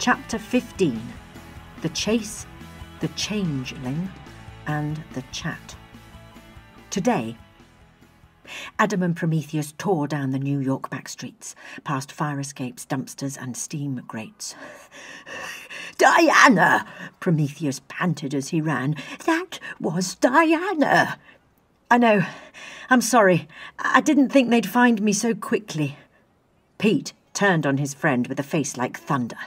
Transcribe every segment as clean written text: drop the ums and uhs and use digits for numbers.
Chapter 15. The Chase, the Changeling, and the Chat. Today, Adam and Prometheus tore down the New York back streets, past fire escapes, dumpsters, and steam grates. "Diana!" Prometheus panted as he ran. "That was Diana!" "I know. I'm sorry. I didn't think they'd find me so quickly." Pete turned on his friend with a face like thunder.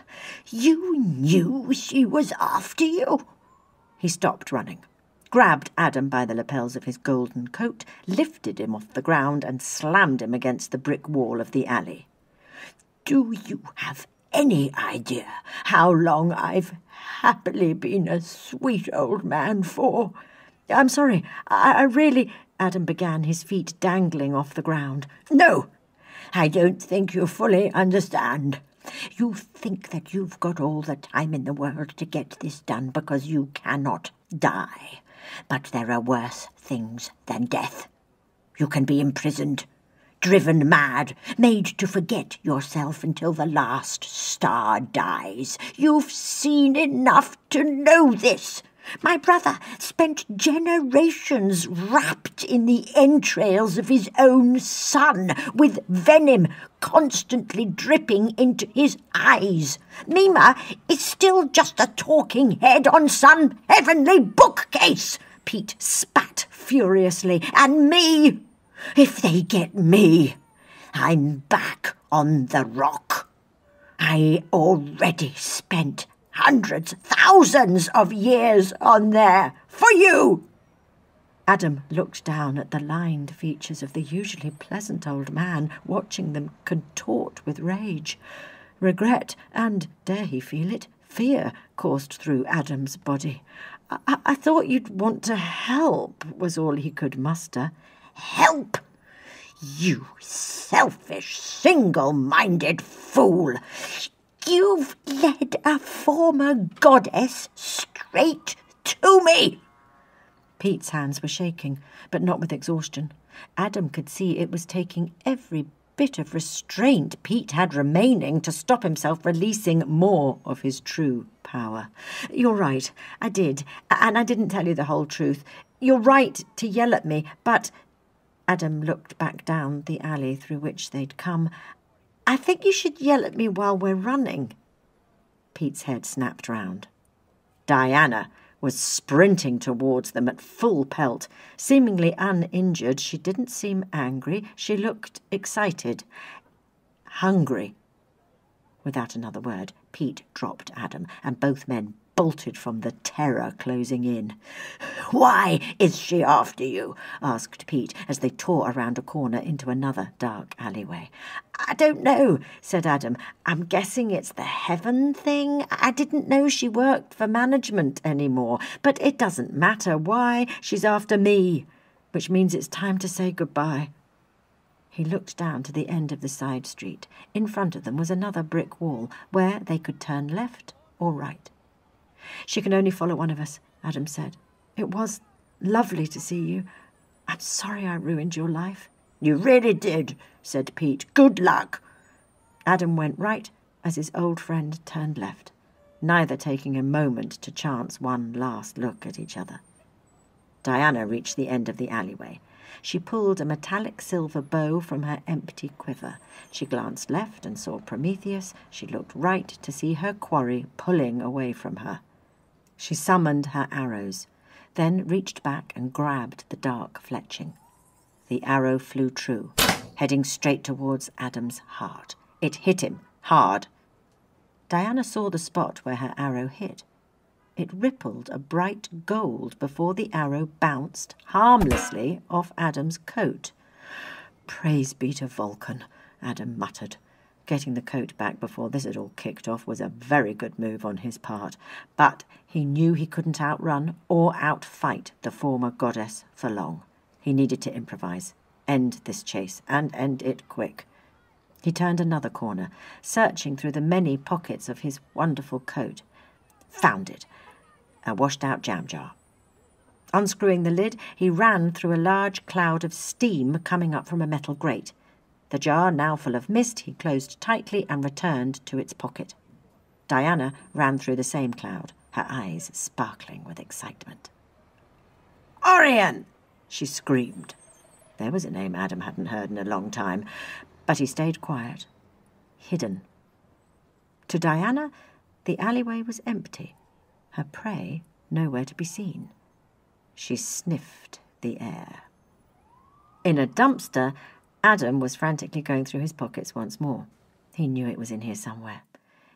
"You knew she was after you?" He stopped running, grabbed Adam by the lapels of his golden coat, lifted him off the ground and slammed him against the brick wall of the alley. "Do you have any idea how long I've happily been a sweet old man for?" "I'm sorry, I really—" Adam began, his feet dangling off the ground. "No, I don't think you fully understand. You think that you've got all the time in the world to get this done because you cannot die. But there are worse things than death. You can be imprisoned, driven mad, made to forget yourself until the last star dies. You've seen enough to know this. My brother spent generations wrapped in the entrails of his own son, with venom constantly dripping into his eyes. Mima is still just a talking head on some heavenly bookcase." Pete spat furiously. "And me! If they get me, I'm back on the rock. I already spent hundreds, thousands of years on there for you." Adam looked down at the lined features of the usually pleasant old man, watching them contort with rage. Regret and, dare he feel it, fear coursed through Adam's body. I thought you'd want to help," was all he could muster. "Help? You selfish, single-minded fool! You've led a former goddess straight to me!" Pete's hands were shaking, but not with exhaustion. Adam could see it was taking every bit of restraint Pete had remaining to stop himself releasing more of his true power. "You're right, I did, and I didn't tell you the whole truth. You're right to yell at me, but—" Adam looked back down the alley through which they'd come. "I think you should yell at me while we're running." Pete's head snapped round. Diana was sprinting towards them at full pelt. Seemingly uninjured, she didn't seem angry. She looked excited. Hungry. Without another word, Pete dropped Adam, and both men bolted from the terror closing in. "Why is she after you?" asked Pete as they tore around a corner into another dark alleyway. "I don't know," said Adam. "I'm guessing it's the heaven thing. I didn't know she worked for management anymore. But it doesn't matter why. She's after me, which means it's time to say goodbye." He looked down to the end of the side street. In front of them was another brick wall where they could turn left or right. "She can only follow one of us," Adam said. "It was lovely to see you. I'm sorry I ruined your life." "You really did," said Pete. "Good luck." Adam went right as his old friend turned left, neither taking a moment to chance one last look at each other. Diana reached the end of the alleyway. She pulled a metallic silver bow from her empty quiver. She glanced left and saw Prometheus. She looked right to see her quarry pulling away from her. She summoned her arrows, then reached back and grabbed the dark fletching. The arrow flew true, heading straight towards Adam's heart. It hit him hard. Diana saw the spot where her arrow hit. It rippled a bright gold before the arrow bounced harmlessly off Adam's coat. "Praise be to Vulcan," Adam muttered. Getting the coat back before this had all kicked off was a very good move on his part, but he knew he couldn't outrun or outfight the former goddess for long. He needed to improvise, end this chase, and end it quick. He turned another corner, searching through the many pockets of his wonderful coat. Found it, a washed-out jam jar. Unscrewing the lid, he ran through a large cloud of steam coming up from a metal grate. The jar, now full of mist, he closed tightly and returned to its pocket. Diana ran through the same cloud, her eyes sparkling with excitement. "Orion!" she screamed. There was a name Adam hadn't heard in a long time, but he stayed quiet, hidden. To Diana, the alleyway was empty, her prey nowhere to be seen. She sniffed the air. In a dumpster, Adam was frantically going through his pockets once more. He knew it was in here somewhere.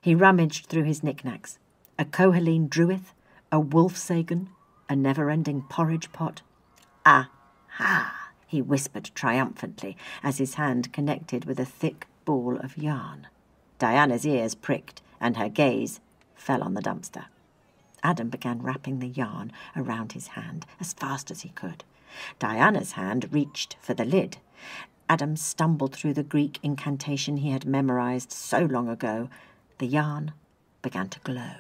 He rummaged through his knickknacks. A Kohaleen druith, a wolfsagan, a never-ending porridge pot. "Aha!" he whispered triumphantly as his hand connected with a thick ball of yarn. Diana's ears pricked and her gaze fell on the dumpster. Adam began wrapping the yarn around his hand as fast as he could. Diana's hand reached for the lid. Adam stumbled through the Greek incantation he had memorized so long ago. The yarn began to glow.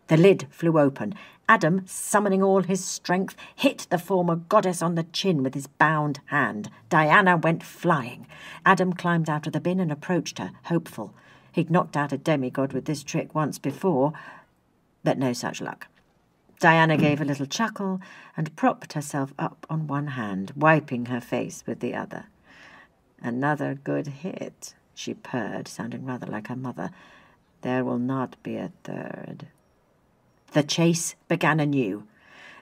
The lid flew open. Adam, summoning all his strength, hit the former goddess on the chin with his bound hand. Diana went flying. Adam climbed out of the bin and approached her, hopeful. He'd knocked out a demigod with this trick once before, but no such luck. Diana gave a little chuckle and propped herself up on one hand, wiping her face with the other. "Another good hit," she purred, sounding rather like her mother. "There will not be a third." The chase began anew.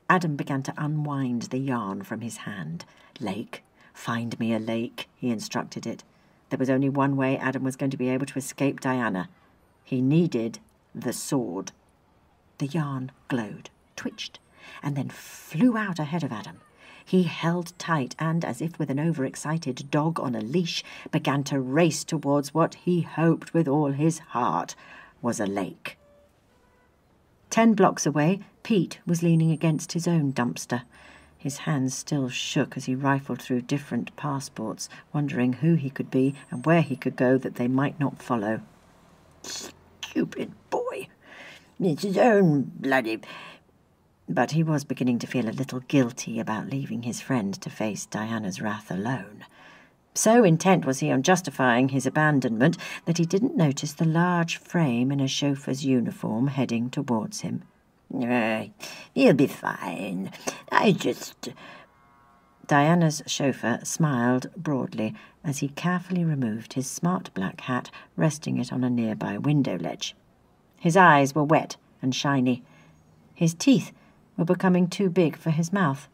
Adam began to unwind the yarn from his hand. "Lake, find me a lake," he instructed it. There was only one way Adam was going to be able to escape Diana. He needed the sword. The yarn glowed, twitched, and then flew out ahead of Adam. He held tight and, as if with an overexcited dog on a leash, began to race towards what he hoped with all his heart was a lake. 10 blocks away, Pete was leaning against his own dumpster. His hands still shook as he rifled through different passports, wondering who he could be and where he could go that they might not follow. Stupid boy. It's his own bloody... But he was beginning to feel a little guilty about leaving his friend to face Diana's wrath alone. So intent was he on justifying his abandonment that he didn't notice the large frame in a chauffeur's uniform heading towards him. "He'll be fine. I just..." Diana's chauffeur smiled broadly as he carefully removed his smart black hat, resting it on a nearby window ledge. His eyes were wet and shiny. His teeth were becoming too big for his mouth,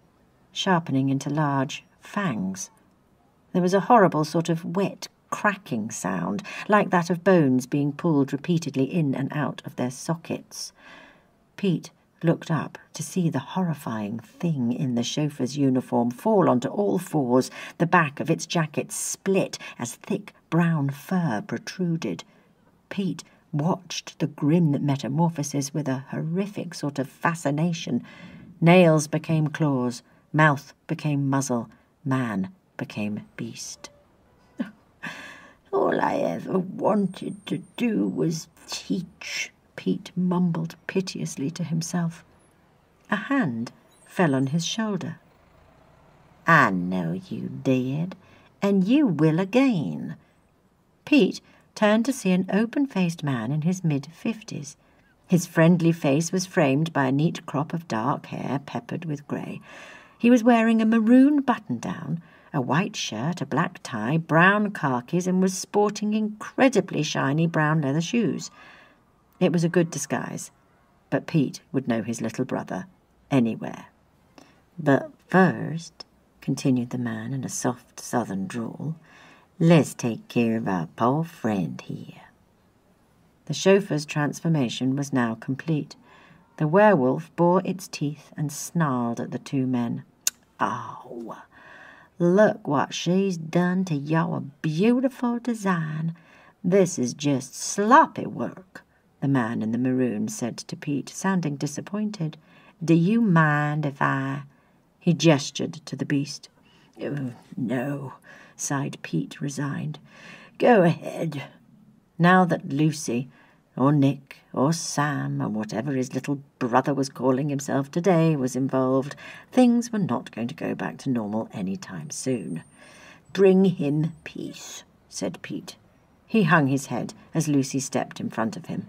sharpening into large fangs. There was a horrible sort of wet, cracking sound, like that of bones being pulled repeatedly in and out of their sockets. Pete looked up to see the horrifying thing in the chauffeur's uniform fall onto all fours, the back of its jacket split as thick brown fur protruded. Pete watched the grim metamorphosis with a horrific sort of fascination. Nails became claws, mouth became muzzle, man became beast. "All I ever wanted to do was teach," Pete mumbled piteously to himself. A hand fell on his shoulder. "I know you did, and you will again." Pete turned to see an open-faced man in his mid-50s. His friendly face was framed by a neat crop of dark hair peppered with grey. He was wearing a maroon button-down, a white shirt, a black tie, brown khakis, and was sporting incredibly shiny brown leather shoes. It was a good disguise, but Pete would know his little brother anywhere. "But first," continued the man in a soft southern drawl, "let's take care of our poor friend here." The chauffeur's transformation was now complete. The werewolf bore its teeth and snarled at the two men. "Oh, look what she's done to your beautiful design. This is just sloppy work," the man in the maroon said to Pete, sounding disappointed. "Do you mind if I—" He gestured to the beast. No," sighed Pete, resigned. "Go ahead." Now that Lucy, or Nick, or Sam, or whatever his little brother was calling himself today, was involved, things were not going to go back to normal any time soon. "Bring him peace," said Pete. He hung his head as Lucy stepped in front of him.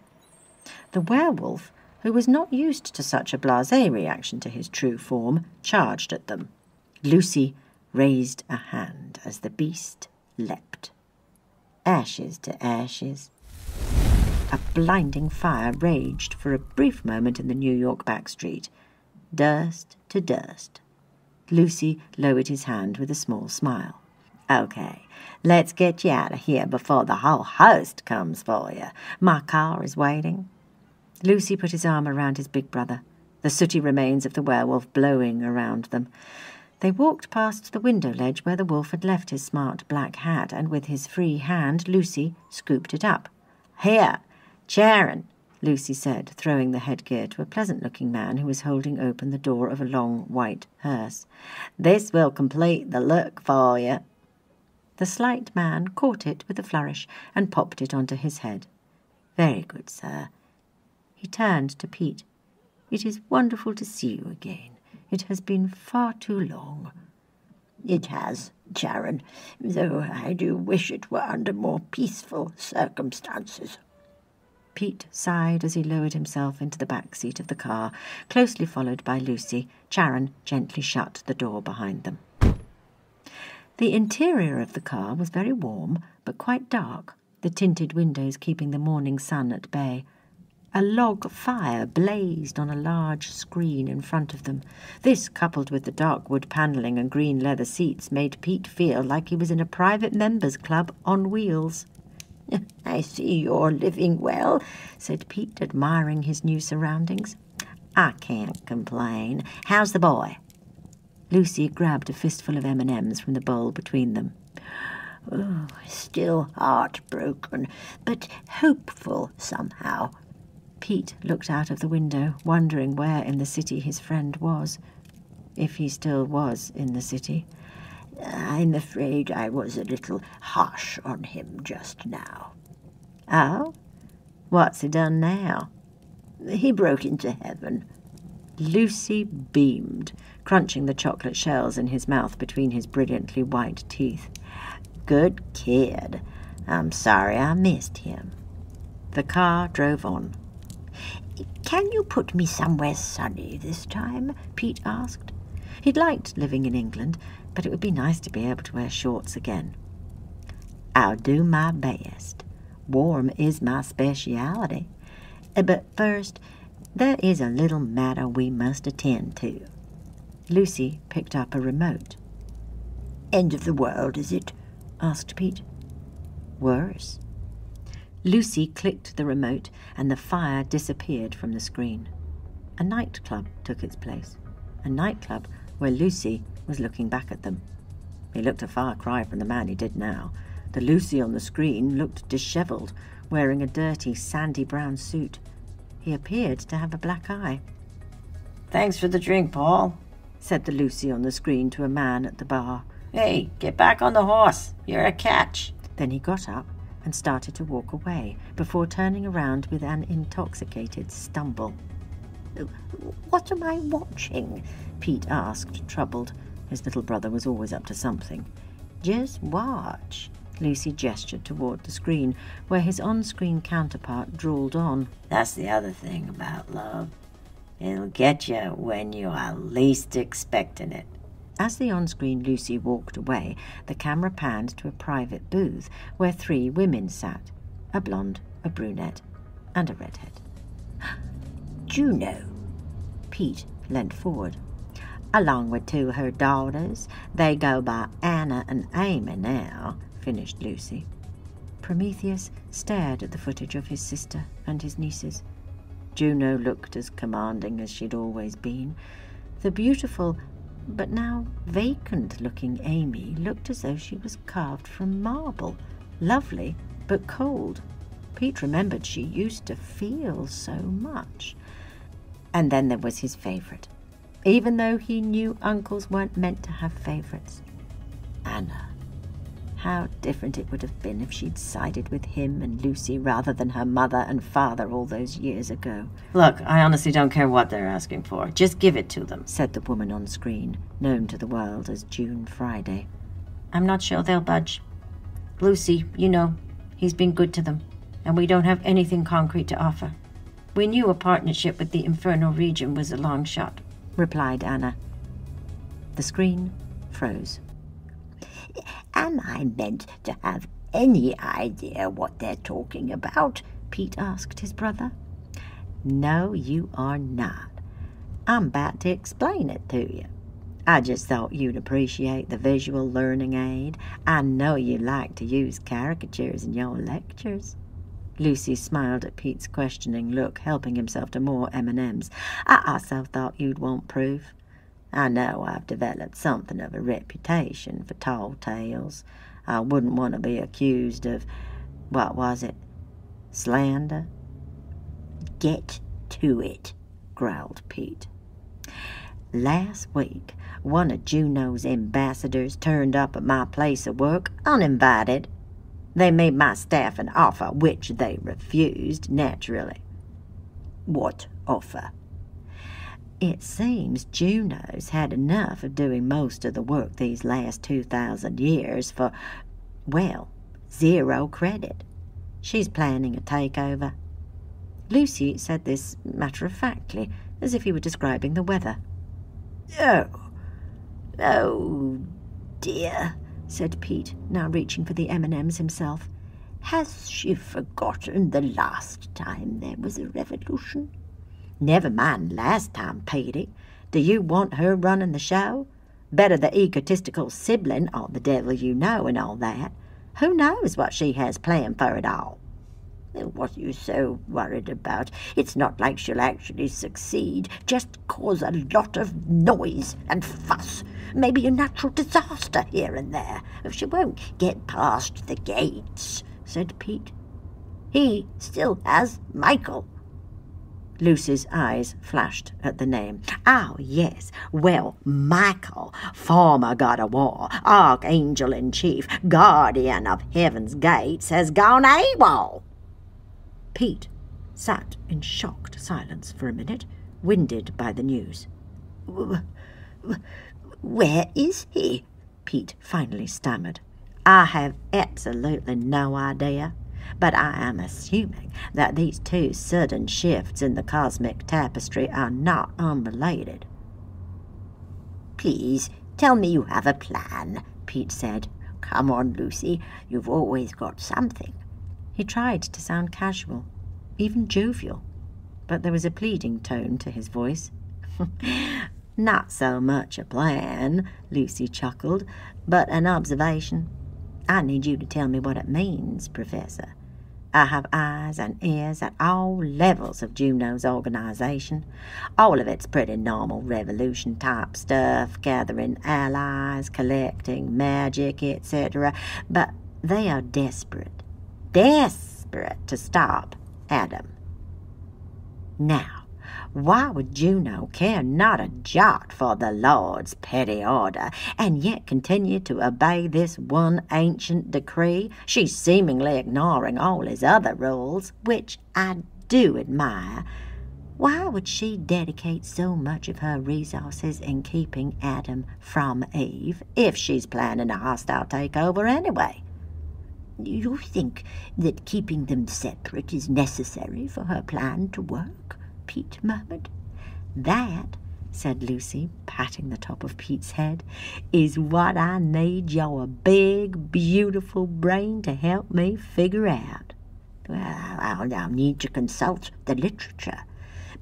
The werewolf, who was not used to such a blasé reaction to his true form, charged at them. Lucy raised a hand as the beast leapt. Ashes to ashes. A blinding fire raged for a brief moment in the New York backstreet. Dust to dust. Lucy lowered his hand with a small smile. "Okay, let's get you out of here before the whole host comes for you. My car is waiting." Lucy put his arm around his big brother, the sooty remains of the werewolf blowing around them. They walked past the window ledge where the wolf had left his smart black hat, and with his free hand Lucy scooped it up. "Here, Charon," Lucy said, throwing the headgear to a pleasant-looking man who was holding open the door of a long white hearse. "This will complete the look for you." The slight man caught it with a flourish and popped it onto his head. "Very good, sir." He turned to Pete. "It is wonderful to see you again. It has been far too long." "It has, Charon, though I do wish it were under more peaceful circumstances." Pete sighed as he lowered himself into the back seat of the car, closely followed by Lucy. Charon gently shut the door behind them. The interior of the car was very warm, but quite dark, the tinted windows keeping the morning sun at bay. A log fire blazed on a large screen in front of them. This, coupled with the dark wood panelling and green leather seats, made Pete feel like he was in a private members' club on wheels. "I see you're living well," said Pete, admiring his new surroundings. "I can't complain. How's the boy?" Lucy grabbed a fistful of M&Ms from the bowl between them. "Oh, still heartbroken, but hopeful somehow." Pete looked out of the window, wondering where in the city his friend was, if he still was in the city. "I'm afraid I was a little harsh on him just now." "Oh? What's he done now?" "He broke into heaven." Lucy beamed, crunching the chocolate shells in his mouth between his brilliantly white teeth. "Good kid. I'm sorry I missed him." The car drove on. "Can you put me somewhere sunny this time?" Pete asked. He'd liked living in England, but it would be nice to be able to wear shorts again. "I'll do my best. Warm is my speciality. But first, there is a little matter we must attend to." Lucy picked up a remote. "End of the world, is it?" asked Pete. "Worse." Lucy clicked the remote, and the fire disappeared from the screen. A nightclub took its place, a nightclub where Lucy was looking back at them. He looked a far cry from the man he did now. The Lucy on the screen looked dishevelled, wearing a dirty, sandy brown suit. He appeared to have a black eye. "Thanks for the drink, Paul," said the Lucy on the screen to a man at the bar. "Hey, get back on the horse. You're a catch." Then he got up and started to walk away, before turning around with an intoxicated stumble. "What am I watching?" Pete asked, troubled. His little brother was always up to something. "Just watch." Lucy gestured toward the screen, where his on-screen counterpart drawled on. "That's the other thing about love. It'll get you when you are least expecting it." As the on-screen Lucy walked away, the camera panned to a private booth where 3 women sat, a blonde, a brunette, and a redhead. "Juno." Pete leant forward. "Along with 2 of her daughters. They go by Anna and Amy now," finished Lucy. Prometheus stared at the footage of his sister and his nieces. Juno looked as commanding as she'd always been. The beautiful, but now vacant-looking Amy looked as though she was carved from marble, lovely but cold. Pete remembered she used to feel so much. And then there was his favourite, even though he knew uncles weren't meant to have favourites. Anna. How different it would have been if she'd sided with him and Lucy rather than her mother and father all those years ago. "Look, I honestly don't care what they're asking for. Just give it to them," said the woman on screen, known to the world as June Friday. "I'm not sure they'll budge. Lucy, you know, he's been good to them, and we don't have anything concrete to offer. We knew a partnership with the Infernal region was a long shot, replied Anna. The screen froze. Am I meant to have any idea what they're talking about? Pete asked his brother. No, you are not. I'm about to explain it to you. I just thought you'd appreciate the visual learning aid. I know you like to use caricatures in your lectures. Lucy smiled at Pete's questioning look, helping himself to more M&Ms. I also thought you'd want proof. I know I've developed something of a reputation for tall tales. I wouldn't want to be accused of, what was it, slander? Get to it, growled Pete. Last week, one of Juno's ambassadors turned up at my place of work uninvited. They made my staff an offer, which they refused, naturally. What offer? It seems Juno's had enough of doing most of the work these last 2,000 years for, well, 0 credit. She's planning a takeover. Lucy said this matter-of-factly, as if he were describing the weather. Oh, dear, said Pete, now reaching for the M&Ms himself. Has she forgotten the last time there was a revolution? Never mind last time, Petey. Do you want her running the show? Better the egotistical sibling or the devil you know and all that. Who knows what she has planned for it all? What are you so worried about? It's not like she'll actually succeed. Just cause a lot of noise and fuss. Maybe a natural disaster here and there. She won't get past the gates, said Pete. He still has Michael. Lucy's eyes flashed at the name. Oh, yes. Well, Michael, former god of war, archangel in chief, guardian of heaven's gates, has gone AWOL. Pete sat in shocked silence for a minute, winded by the news. Where is he? Pete finally stammered. I have absolutely no idea, but I am assuming that these 2 sudden shifts in the cosmic tapestry are not unrelated. Please, tell me you have a plan, Pete said. Come on, Lucy, you've always got something. He tried to sound casual, even jovial, but there was a pleading tone to his voice. Not so much a plan, Lucy chuckled, but an observation. I need you to tell me what it means, Professor. I have eyes and ears at all levels of Juno's organization. All of it's pretty normal revolution-type stuff, gathering allies, collecting magic, etc. But they are desperate to stop Adam. Now, why would Juno care not a jot for the Lord's petty order, and yet continue to obey this one ancient decree? She's seemingly ignoring all his other rules, which I do admire. Why would she dedicate so much of her resources in keeping Adam from Eve, if she's planning a hostile takeover anyway? You think that keeping them separate is necessary for her plan to work? Pete murmured. That, said Lucy, patting the top of Pete's head, is what I need your big, beautiful brain to help me figure out. Well, I'll need to consult the literature.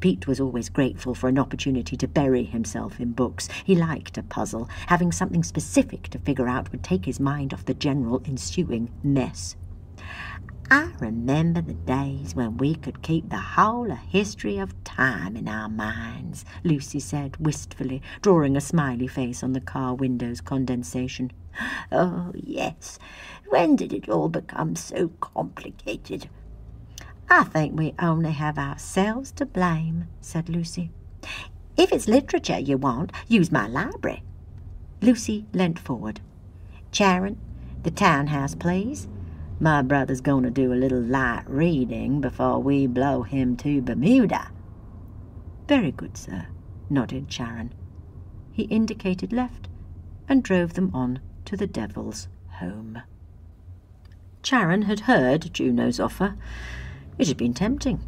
Pete was always grateful for an opportunity to bury himself in books. He liked a puzzle. Having something specific to figure out would take his mind off the general ensuing mess. I remember the days when we could keep the whole history of time in our minds, Lucy said wistfully, drawing a smiley face on the car window's condensation. Oh, yes. When did it all become so complicated? I think we only have ourselves to blame, said Lucy. If it's literature you want, use my library. Lucy leant forward. Charon, the townhouse, please. My brother's going to do a little light reading before we blow him to Bermuda. Very good, sir, nodded Charon. He indicated left and drove them on to the Devil's home. Charon had heard Juno's offer. It had been tempting.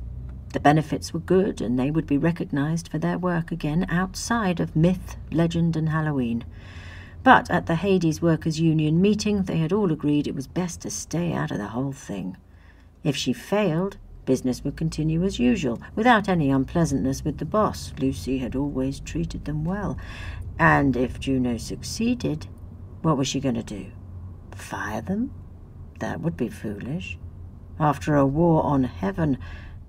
The benefits were good, and they would be recognised for their work again outside of myth, legend and Halloween. But at the Hades Workers' Union meeting, they had all agreed it was best to stay out of the whole thing. If she failed, business would continue as usual, without any unpleasantness with the boss. Lucy had always treated them well. And if Juno succeeded, what was she going to do? Fire them? That would be foolish. After a war on heaven,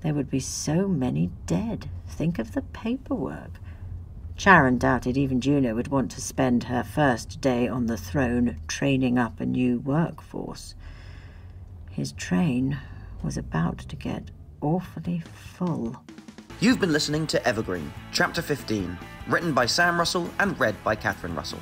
there would be so many dead. Think of the paperwork. Charon doubted even Juno would want to spend her first day on the throne training up a new workforce. His train was about to get awfully full. You've been listening to Evergreen, Chapter 15, written by Sam Russell and read by Catherine Russell.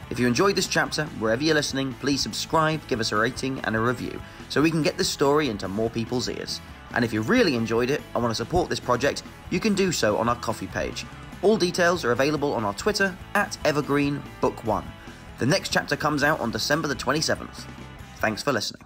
If you enjoyed this chapter, wherever you're listening, please subscribe, give us a rating and a review, so we can get this story into more people's ears. And if you really enjoyed it and want to support this project, you can do so on our Ko-fi page. All details are available on our Twitter @EvergreenBook1. The next chapter comes out on December the 27th. Thanks for listening.